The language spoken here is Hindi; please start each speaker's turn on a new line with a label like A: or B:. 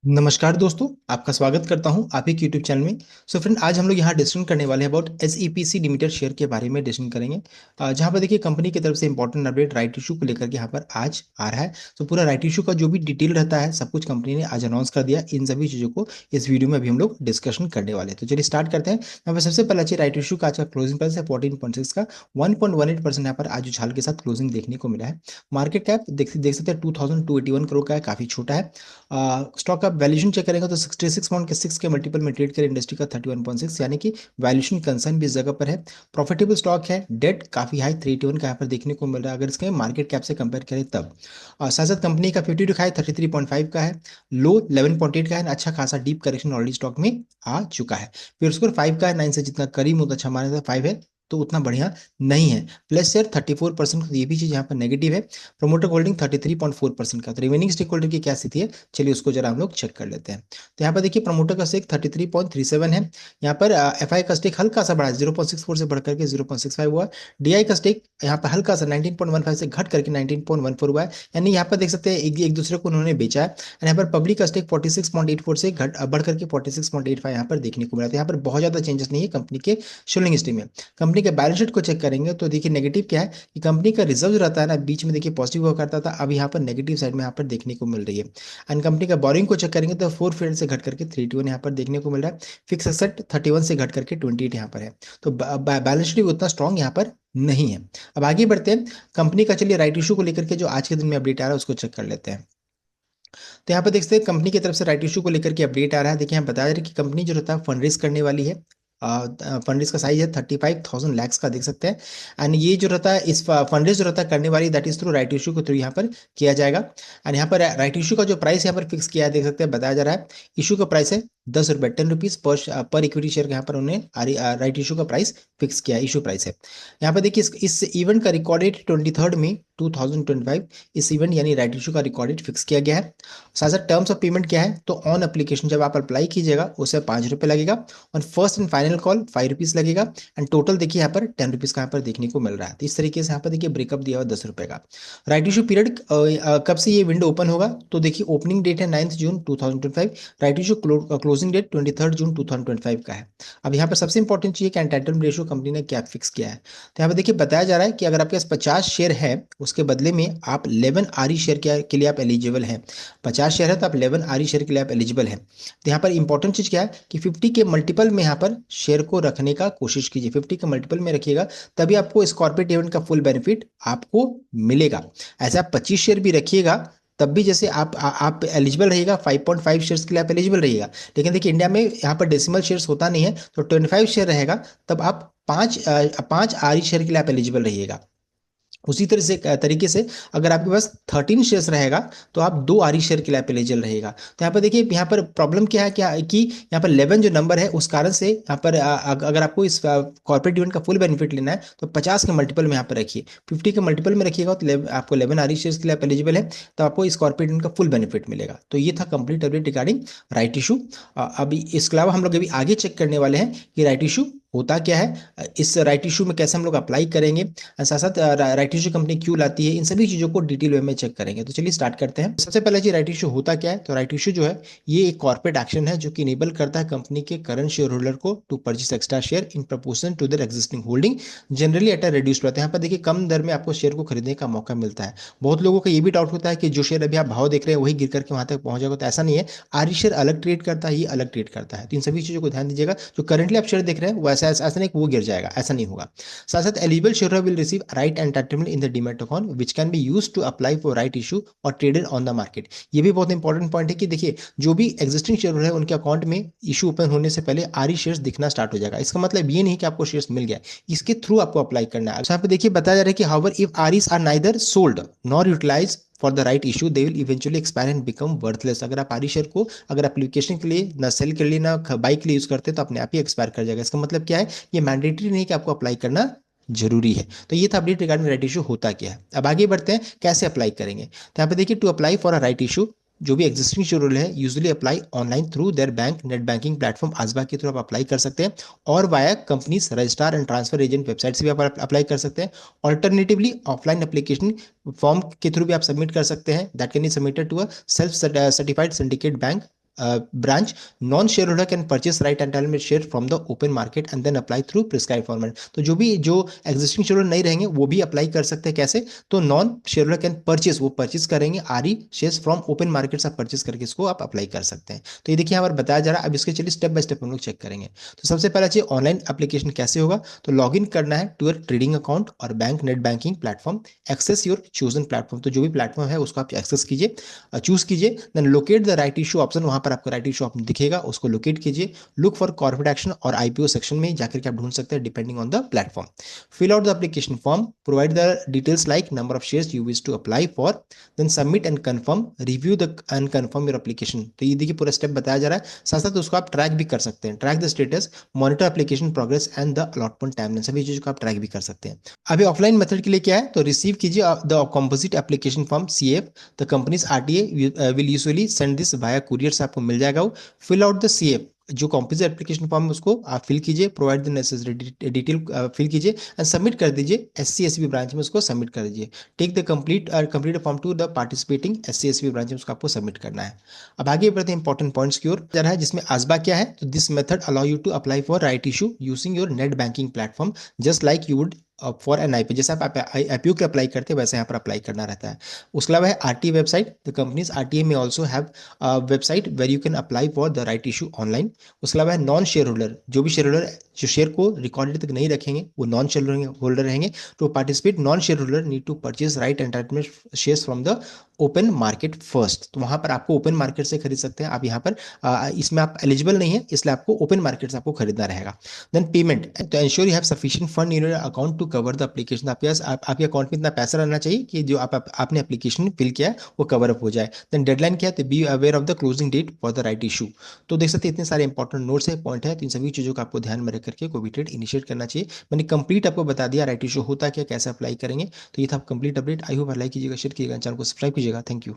A: नमस्कार दोस्तों, आपका स्वागत करता हूं आप ही के यूट्यूब चैनल में। सो फ्रेंड, आज हम लोग यहाँ डिस्कशन करने वाले हैं अबाउट एसईपीसी लिमिटेड शेयर के बारे में डिस्कशन करेंगे। जहाँ पर देखिए कंपनी की तरफ से इंपॉर्टेंट अपडेट राइट इशू को लेकर के यहाँ पर आज आ रहा है। तो पूरा राइट इशू का जो भी डिटेल रहता है सब कुछ कंपनी ने आज अनाउंस कर दिया। इन सभी चीज़ों को इस वीडियो में अभी हम लोग डिस्कशन करने वाले हैं। तो चलिए स्टार्ट करते हैं। यहाँ पर सबसे पहला चीज राइट इशू का आज का क्लोजिंग प्राइस है 14.6 का। 1.18% यहाँ पर आज उछाल के साथ क्लोजिंग देखने को मिला है। मार्केट कैप देख सकते हैं 2281 करोड़ का है, काफी छोटा है। स्टॉक का वैल्यूएशन चेक करेंगे तो 66.6 के मल्टीपल में ट्रेड कर इंडस्ट्री का 31.6, यानी कि वैल्यूएशन कंसर्न भी इस जगह पर है। प्रॉफिटेबल स्टॉक है। डेट काफी हाई 381 का यहाँ पर देखने को मिल रहा है अगर इसके मार्केट कैप से कंपेयर करें तब। साथ साथ कंपनी का 52 हाई 33.5 का है, लो 11.8 का है। अच्छा खासा डीप करेक्शन ऑलरेडी स्टॉक में आ चुका है। फिर स्कोर 5 का है, 9 से जितना करीब उतना अच्छा माना था, 5 है तो उतना बढ़िया नहीं है। प्लस शेयर 34%, ये भी चीज यहाँ पर नेगेटिव है। प्रमोटर होल्डिंग 33.4% का। तो रिमेनिंग स्टेक होल्डर की क्या स्थिति है, चलिए उसको जरा हम लोग चेक कर लेते हैं। तो यहाँ पर देखिए प्रमोटर का स्टेक 33.37 है। यहाँ पर एफआई का स्टेक हल्का सा बढ़ा है, 0.64 से बढ़कर के 0.65 हुआ। डीआई का स्टेक यहाँ पर हल्का सा 19.15 से घट करके 19.14 हुआ है, यानी यहाँ पर देख सकते हैं एक दूसरे को उन्होंने बेचा है। और यहाँ पर पब्लिक का स्टेक 46.84 से घट बढ़ करके 46.85 यहाँ पर देखने को मिला। तो यहाँ पर बहुत ज्यादा चेंजेस नहीं है कंपनी के शेयरिंग हिस्ट्री में। कंपनी के बैलेंस शीट को चेक करेंगे तो देखिए नेगेटिव क्या है कि कंपनी का रिजर्व रहता है ना, बीच में देखिए पॉजिटिव हुआ करता था, अब यहाँ पर नेगेटिव साइड में यहाँ पर देखने को मिल रही है। एंड कंपनी का बोरिंग को चेक करेंगे तो 4 से घट करके 321 यहाँ पर देखने को मिल रहा है। फिक्स एसेट 31 से घट करके 28 यहाँ पर है। तो बैलेंस शीट उतना स्ट्रॉन्ग यहाँ पर नहीं है। अब आगे बढ़ते हैं कंपनी का, चलिए राइट इशू को लेकर के जो आज के दिन में अपडेट आ रहा है उसको चेक कर लेते हैं। तो यहाँ पर देख सकते हैं कंपनी की तरफ से राइट इशू को लेकर के अपडेट आ रहा है। देखिए यहाँ बताया जा रहा है कि कंपनी जो रहता है फंड रेज करने वाली है। फंड रेज का साइज है 35,000 लैक्स का, देख सकते हैं। एंड ये जो रहता है इस फंड रेज जो रहता है करने वाली, that is through right issue के थ्रू यहाँ पर किया जाएगा। एंड यहाँ पर राइट इशू का जो प्राइस यहाँ पर फिक्स किया है, देख सकते हैं बताया जा रहा है। इशू का प्राइस है 10 रुपये, 10 रुपीज पर इक्विटी शेयर का यहाँ पर उन्होंने राइट इशू का प्राइस फिक्स किया है, इशू प्राइस है। यहाँ पर देखिए इस इवेंट का रिकॉर्डेड 23 मई 2025, इस इवेंट यानी राइट इशू का रिकॉर्डेड फिक्स किया गया है। साथ साथ टर्म्स ऑफ पेमेंट क्या है, तो ऑन एप्लीकेशन जब आप अप्लाई कीजिएगा उसे 5 रुपये लगेगा, और first and final call 5 rupees लगेगा। एंड टोटल देखिए यहाँ पर 10 रुपीज का यहाँ पर देखने को मिल रहा है। तो इस तरीके से यहाँ पर देखिए ब्रेकअप दिया हुआ 10 रुपये का। राइट इशू पीरियड कब से ये विंडो ओपन होगा, तो देखिए ओपनिंग डेट है 9 जून 2025। राइट इशू क्लोजिंग डेट 23 जून 2025 का है। अब यहाँ पर सबसे इंपॉर्टेंट चीज है एंटाइटलमेंट रेशियो कंपनी ने क्या फिक्स किया है। तो यहाँ पर देखिए बताया जा रहा है कि अगर आपके पास 50 शेयर है उसके बदले में आप 11 आरई शेयर के लिए आप एलिजिबल हैं। 50 शेयर है तो आप 11 आरई शेयर के लिए आप एलिजिबल हैं। तो यहाँ पर इंपॉर्टेंट चीज क्या है कि 50 के मल्टीपल में यहाँ पर शेयर को रखने का कोशिश कीजिए, 50 के मल्टीपल में रखिएगा, तभी आपको इस कॉर्पोरेट इवेंट का फुल बेनिफिट आपको मिलेगा। ऐसे आप 25 शेयर भी रखिएगा तब भी जैसे आप एलिजिबल रहिएगा, 5.5 शेयर्स के लिए आप एलिजिबल रहिएगा। लेकिन देखिए इंडिया में यहाँ पर डेसिमल शेयर्स होता नहीं है, तो 25 शेयर रहेगा तब आप पाँच आरई शेयर के लिए आप एलिजिबल रहिएगा। उसी तरीके से अगर आपके पास 13 शेयर्स रहेगा तो आप 2 आरई शेयर के लिए आप एलिजिबल रहेगा। तो यहाँ पर देखिए यहाँ पर प्रॉब्लम क्या है, क्या कि यहाँ पर 11 जो नंबर है उस कारण से यहाँ पर अगर आपको इस कॉर्पोरेट इवेंट का फुल बेनिफिट लेना है तो 50 के मल्टीपल में यहाँ पर रखिए। 50 के मल्टीपल में रखिएगा तो आपको 11 आरई शेयर्स के लिए आप एलिजिबल है, तो आपको इस कॉर्पोरेट इवेंट का फुल बेनिफिट मिलेगा। तो ये था complete update regarding right issue. अभी इसके अलावा हम लोग अभी आगे चेक करने वाले हैं कि राइट इशू होता क्या है, इस राइट इशू में कैसे हम लोग अप्लाई करेंगे, साथ साथ राइट इशू कंपनी क्यों लाती है, इन सभी चीज़ों को डिटेल वे में चेक करेंगे। तो चलिए स्टार्ट करते हैं। सबसे पहले जी राइट इशू होता क्या है, तो राइट इशू जो है ये एक कॉर्पोरेट एक्शन है जो कि इनेबल करता है कंपनी के करंट शेयर होल्डर को to purchase extra share in proportion to their existing holding, generally at a reduced price. यहाँ पर देखिए कम दर में आपको शेयर को खरीदने का मौका मिलता है। बहुत लोगों का ये भी डाउट होता है कि जो शेयर अभी आप भाव देख रहे हैं वही गिर करके वहां तक पहुंच जाएगा, तो ऐसा नहीं है। आरई शेयर अलग ट्रेड करता है, ये अलग ट्रेड करता है। तो इन सभी चीज़ों को ध्यान दीजिएगा। जो करंटली आप शेयर देख रहे हैं वो ऐसा नहीं कि वो गिर जाएगा, ऐसा नहीं होगा। साथ साथ eligible share will receive right entitlement in the demat account which can be used to apply for right issue और ट्रेडेड ऑन द मार्केट। ये भी बहुत इंपॉर्टेंट पॉइंट है कि देखिए जो भी एग्जिस्टिंग शेयर है उनके अकाउंट में इशू ओपन होने से पहले आरई शेयर्स दिखना स्टार्ट हो जाएगा। इसका मतलब ये नहीं कि आपको शेयर्स मिल गया, इसके थ्रू आपको अप्लाई करना है। यहाँ पे देखिए बताया जा रहा है कि however if REs are neither sold nor utilise for the right issue they will eventually expire and become worthless. अगर आप आरई शेयर को अगर एप्लीकेशन के लिए ना सेल के लिए ना बाई के लिए यूज करते तो अपने आप ही एक्सपायर कर जाएगा। इसका मतलब क्या है, ये मैंडेटरी नहीं कि आपको अप्लाई करना जरूरी है। तो ये था अपडेट रिगार्डिंग राइट इशू होता क्या है। अब आगे बढ़ते हैं कैसे अप्लाई करेंगे। तो यहाँ पे देखिए to apply for a right issue, जो भी एग्जिस्टिंग शेड्यूल है usually apply online through their bank net banking platform ASBA के थ्रू आप अप्लाई कर सकते हैं, और via companies registrar and transfer agent website से भी आप अप्लाई कर सकते हैं। ऑल्टरनेटिवली ऑफलाइन एप्लीकेशन फॉर्म के थ्रू भी आप सबमिट कर सकते हैं, that can be submitted to a self certified syndicate bank branch, non-shareholder can purchase right entitlement share from the open market and then apply through prescribed format. तो जो existing shareholder नहीं रहेंगे वो भी अप्लाई कर सकते हैं। कैसे? तो नॉन शेयरहोल्डर कैन परचेस, वो परचेस करेंगे आरई शेयर्स फ्रॉम ओपन मार्केट, आप परचेस करके इसको आप अप्लाई कर सकते हैं। तो ये देखिए यहाँ पर बताया जा रहा है। अब इसके चलिए स्टेप बाय स्टेप हम लोग चेक करेंगे। तो सबसे पहला चीज ऑनलाइन एप्लीकेशन कैसे होगा, तो लॉग इन करना है टू योर ट्रेडिंग अकाउंट और bank net banking platform, access your chosen platform, तो जो भी प्लेटफॉर्म है उसको आप एक्सेस कीजिए, चूज कीजिए, then locate the right issue option, वहां पर आपको राइट इशू ऑप्शन दिखेगा, उसको लोकेट कीजिए, लुक फॉर कॉर्पोरेट एक्शन और आईपीओ सेक्शन में जाकर के आप ढूंढ सकते हैं depending on the platform. Fill out the application form, provide the details like number of shares you wish to apply for, then submit and confirm, review the and confirm your application. तो ये देखिए पूरा स्टेप बताया जा रहा है। साथ साथ उसको आप ट्रैक भी कर सकते हैं, track the status, monitor application progress and the allotment timeline, सभी चीजों को आप ट्रैक भी कर सकते हैं। अभी ऑफलाइन मेथड के लिए क्या है, तो रिसीव कीजिए the composite application form CF, the companies RTA will usually send this via courier से आपको मिल जाएगा वो। फिल आउट द सीएफ, जो कॉम्पोजिट एप्लीकेशन फॉर्म है उसको आप फिल कीजिए, provide the necessary detail fill कीजिए एंड सबमिट कर दीजिए, एससी एसबी ब्रांच में उसको सबमिट कर दीजिए। Take the complete form to the participating SC SB branch में उसको आपको सबमिट करना है। अब आगे बढ़ते हैं इंपॉर्टेंट पॉइंट्स की ओर। जरा है जिसमें आसबा क्या है, तो this method allow you to apply for right issue using your net banking platform just like you would for an IPO, जैसे आप आईपीओ के अप्लाई करते हैं वैसे यहाँ पर अप्लाई करना रहता है। उसके अलावा है RTA website, the companies RTA में also have website where you can apply for the right issue online. उसके अलावा है नॉन शेयर होल्डर, जो भी शेयर होल्डर जो शेयर को रिकॉर्डेड तक नहीं रखेंगे वो नॉन शेयर होल्डर रहेंगे। To participate non share holder need to purchase right entitlement shares from the open market first, तो वहां पर आपको ओपन मार्केट से खरीद सकते हैं आप। यहाँ पर इसमें आप एलिजिबल नहीं है, इसलिए आपको ओपन मार्केट से आपको खरीदना रहेगा। देन पेमेंट, तो ensure you have sufficient fund in your account to cover the application, आपके पास आपके अकाउंट में इतना पैसा रहना चाहिए कि जो आपने एप्लीकेशन फिल किया है वो कवर अप हो जाए। देन डेडलाइन क्या है, तो be aware of the closing date for the right issue. तो देख सकते हैं इतने सारे इंपॉर्टेंट नोट्स है, पॉइंट है, तो इन सभी चीजों को आपको ध्यान में रख करके कोई भी ट्रेड इनिशिएट करना चाहिए। मैंने कंप्लीट आपको बता दिया राइट इशू होता क्या, कैसे अप्लाई करेंगे। तो ये था complete update. I hope like कीजिएगा, शेयर कीजिएगा, चैनल को सब्सक्राइब कीजिएगा। Thank you.